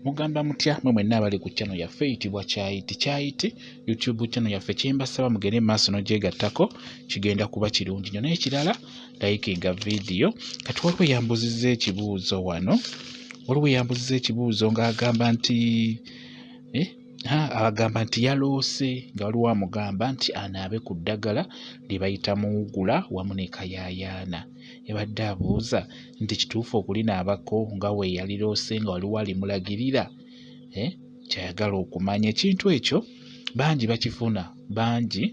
Mugamba mutya mwe mwenna abali ku channel yaffe eyitibwa Kyayiti YouTube channel yaffe kyembasaba mugende maaso n'ogyegattako kigenda kuba kirungi nnyo. N'ekirala likinga video kati waliwo yambuzizza ekibuuzo wano ng'agamba nti agamba nti yaloose nga waliwo amugamba nti anaabe ku ddagala lye bayita Muwugula wamu ne Kayayaana. Yabadde abuuza nti kituufu okulinaabako nga we yaliroose nga waliwo alimulagirira. Kyayagala okumanya ekintu ekyo bangi bakifuna, bangi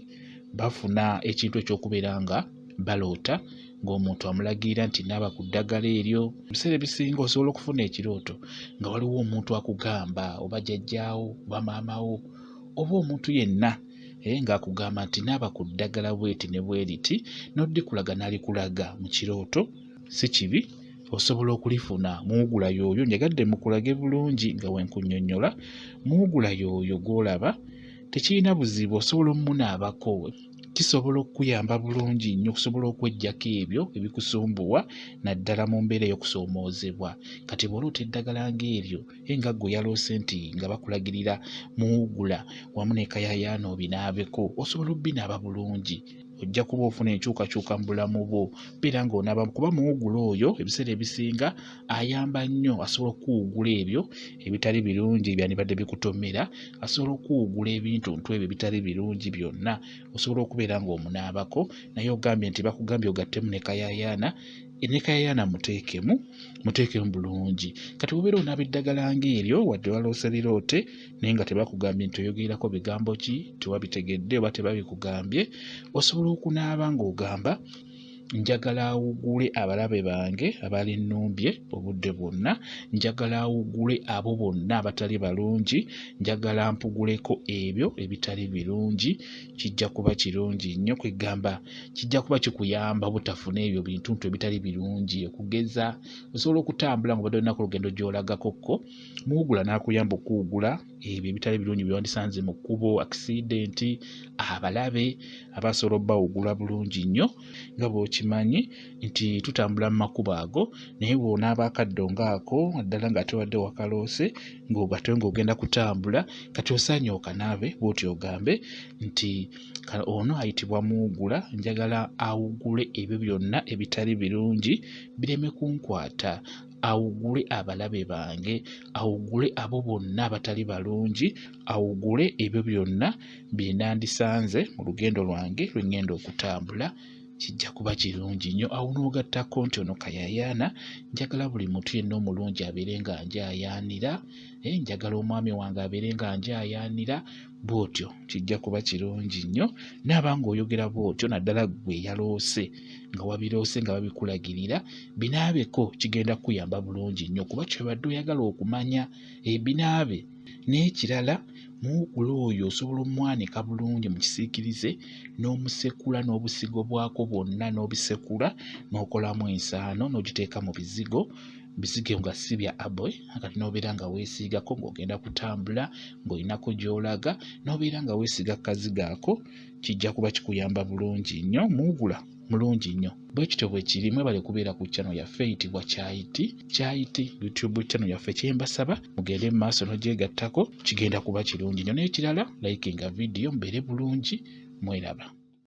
bafuna ekintu eky'okubeera nga baloota ng'omuntu amulagirira nti naaba ku ddagala eryo. Ebiseera ebisinga osobola okufuna ekirooto nga waliwo omuntu akugamba oba jjajjaawo oba maamawo oba omuntu yenna ng'akugamba nti naaba ku ddagala bweti ne bweriti n'oddikulaga n'alikulaga mu kirooto. Si kibi, osobola okulifuna. Muwugula y'oyo njagadde mukulage bulungi nga wenkunnyonnyola. Muwugula y'oyo gw'olaba tekirina buzibu, osobola omunaabako. Kisobola okuyamba bulungi nnyo okusobola okweggyako ebyo ebikusumbuwa naddala mu mbeera ey'okusoomoozebwa. Kati bw'oloota eddagala ng'eryo nga ggwe yaloose nti nga bakulagirira Muwugula wamu ne Kayayaana obinaabeko, osobola obbinaaba bulungi. Ojja kuba ofuna enkyukakyuka mu bulamu bwo beera ng'onaaba, kuba Muwugula oyo ebiseera ebisinga ayamba nnyo. Asobola okuwugula ebyo ebitali birungi byandibadde bikutomera, asobola okuwugula ebintu ebyo ebitali birungi byonna, osobola okubeera ng'omunaabako. Naye ogambye nti bakugambye ogattemu ne Kayayaana, ne Kayayaana muteekemu bulungi. Kati obeera onaaba eddagala ng'eryo wadde waloose biroote naye nga tebakugambye nti oyogerako bigambo ki, tewabitegedde oba tebabikugambye, osobola okunaaba ng'ogamba njagala awugule abalabe bange abalinnumbye obudde bwonna, njagala awugule abo bonna abatali balungi, njagala mpuguleko ebyo ebitali birungi. Kijja kuba kirungi nnyo, kwegamba kijja kuba kikuyamba butafuna ebyo bintu ebitali birungi. Okugeza osobola okutambula ng'obadde olinaku olugendo gy'olagakokko, Muwugula n'akuyamba okuwugula ebyo ebitali birungi bye wandisanze mu kkubo, accident, abalabe abasobola obbawugula bulungi nnyo. Nga bw'okimanyi nti tutambula mu makubo ago, naye bw'onaaba akaddo ng'ako naddala ng'ate wadde wakaloose ng'ogenda kutambula, kati osaanye okanaabe bw'otyo ogambe nti ono ayitibwa Muwugula, njagala awugule ebyo byonna ebitali birungi bireme kunkwata, awugule abalabe bange, awugule abo bonna abatali balungi, awugule ebyo byonna bye nandisanze mu lugendo lwange lwe ŋŋenda okutambula. Kijja kuba kirungi nnyo. Awo n'ogattako nti ono Kayayaana, njagala buli muntu yenna omulungi abeere nga njayaanira, njagala omwami wange abeere nga njayaanira. Bw'otyo kijja kuba kirungi nnyo. Naaba ng'oyogera bw'otyo naddala gwe yaloose nga wabiroose nga babikulagirira, binaabeko, kigenda kukuyamba bulungi nnyo kuba kyobadde oyagala okumanya. Binaabe. N'ekirala, Muwugula oyo osobola omwanika bulungi mu kisiikirize n'omusekula n'obusigo bwako bwonna n'obisekula n'okolamu ensaano n'ogiteeka mu bizigo nga si bya aboy, kati n'obeera nga weesiigako ng'ogenda kutambula ng'olinako gy'olaga, n'obeera nga weesiiga kazigo ako. Kijja kuba kikuyamba bulungi nnyo. Muwugula mulungi nnyo. Bwe kityo bwe kiri, mwebale kubeera ku channel yaffe eyitibwa Kyayiti YouTube channel yaffe. Kyembasaba mugende mu maaso n'ogyegattako, kigenda kuba kirungi nnyo. N'ekirala likinga video, mubeere bulungi, mweraba.